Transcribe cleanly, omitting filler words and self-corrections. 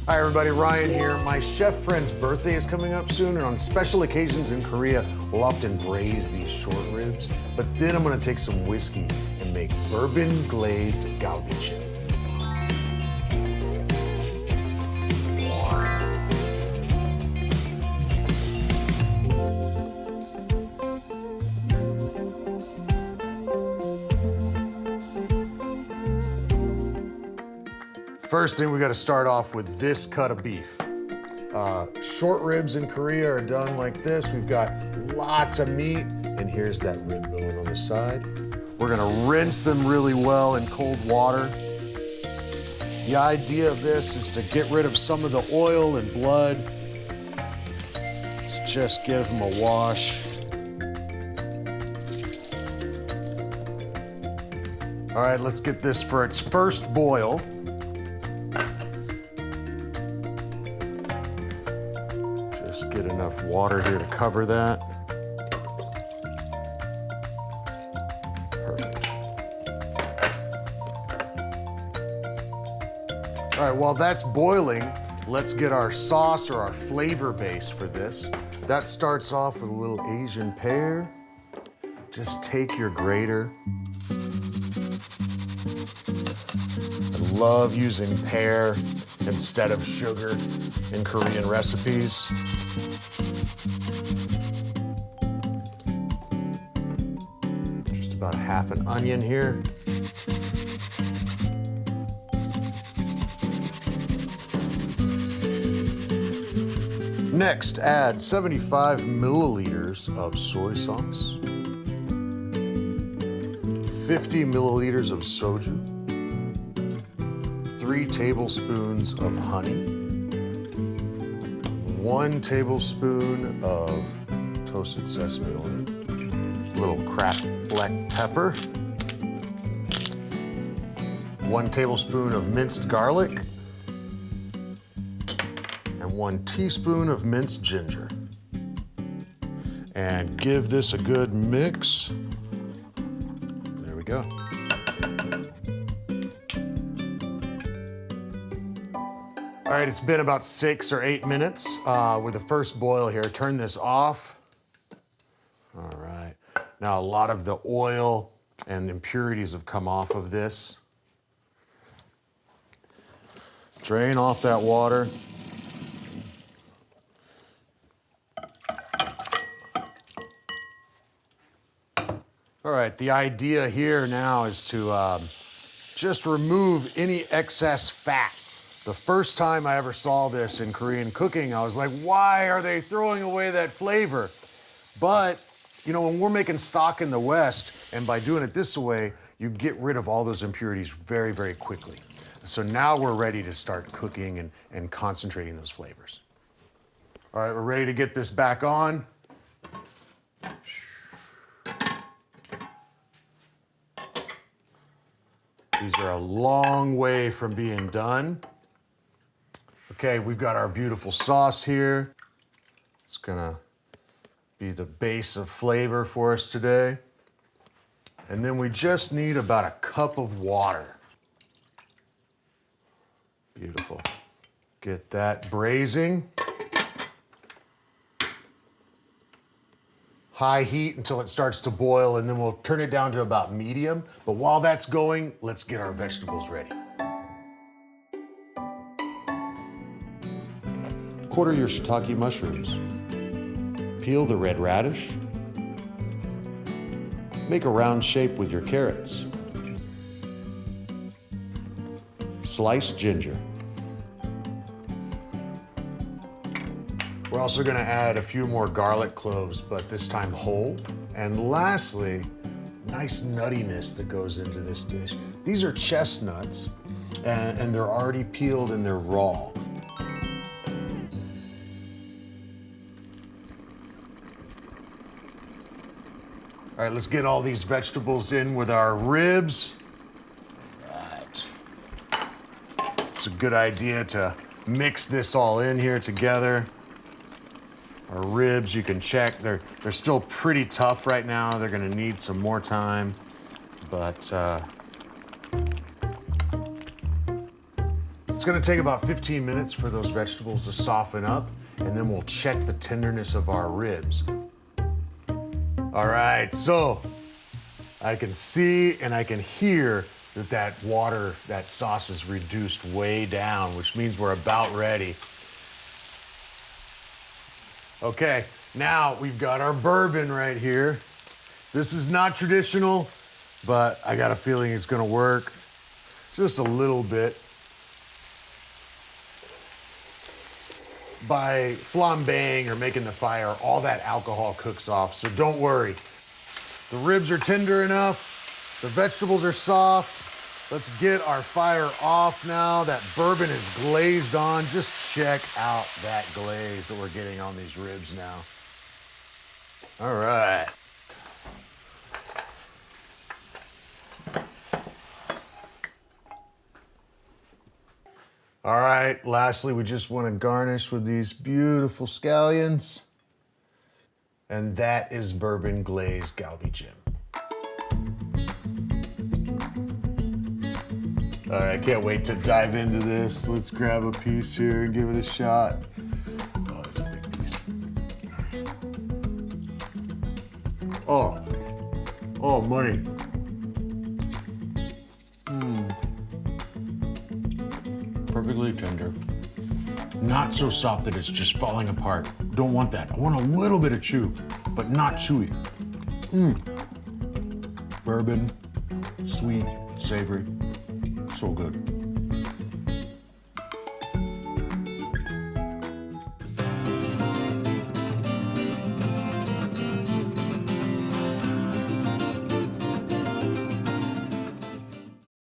Hi everybody, Ryan here. My chef friend's birthday is coming up soon, and on special occasions in Korea, we'll often braise these short ribs. But then I'm gonna take some whiskey and make bourbon glazed galbi jjim. First thing, we got to start off with this cut of beef. Short ribs in Korea are done like this. We've got lots of meat, and here's that rib bone on the side. We're gonna rinse them really well in cold water. The idea of this is to get rid of some of the oil and blood. Just give them a wash. All right, let's get this for its first boil. Get enough water here to cover that. Perfect. All right, while that's boiling, let's get our sauce or our flavor base for this. That starts off with a little Asian pear. Just take your grater. I love using pear instead of sugar in Korean recipes. Just about half an onion here. Next, add 75 milliliters of soy sauce, 50 milliliters of soju, 3 tablespoons of honey, 1 tablespoon of toasted sesame oil, a little cracked black pepper, 1 tablespoon of minced garlic, and 1 teaspoon of minced ginger. And give this a good mix. There we go. All right, it's been about 6 or 8 minutes with the first boil here. Turn this off. All right. Now a lot of the oil and impurities have come off of this. Drain off that water. All right, the idea here now is to just remove any excess fat. The first time I ever saw this in Korean cooking, I was like, why are they throwing away that flavor? But, you know, when we're making stock in the West, and by doing it this way, you get rid of all those impurities very, very quickly. So now we're ready to start cooking and concentrating those flavors. All right, we're ready to get this back on. These are a long way from being done. Okay, we've got our beautiful sauce here. It's gonna be the base of flavor for us today. And then we just need about a cup of water. Beautiful. Get that braising. High heat until it starts to boil, and then we'll turn it down to about medium. But while that's going, let's get our vegetables ready. Quarter your shiitake mushrooms. Peel the red radish. Make a round shape with your carrots. Slice ginger. We're also gonna add a few more garlic cloves, but this time whole. And lastly, nice nuttiness that goes into this dish. These are chestnuts, and they're already peeled and they're raw. All right, let's get all these vegetables in with our ribs. All right. It's a good idea to mix this all in here together. Our ribs, you can check, they're still pretty tough right now. They're gonna need some more time, but It's gonna take about 15 minutes for those vegetables to soften up, and then we'll check the tenderness of our ribs. All right, so I can see and I can hear that water, that sauce is reduced way down, which means we're about ready. Okay, now we've got our bourbon right here. This is not traditional, but I got a feeling it's gonna work. Just a little bit. By flambeing or making the fire, all that alcohol cooks off, so don't worry. The ribs are tender enough, the vegetables are soft. Let's get our fire off now. That bourbon is glazed on. Just check out that glaze that we're getting on these ribs now. All right. All right, lastly, we just want to garnish with these beautiful scallions. And that is Bourbon Galbi Jjim. All right, I can't wait to dive into this. Let's grab a piece here and give it a shot. Oh, that's a big piece. Oh, money. Perfectly tender. Not so soft that it's just falling apart. Don't want that. I want a little bit of chew, but not chewy. Bourbon, sweet, savory, so good.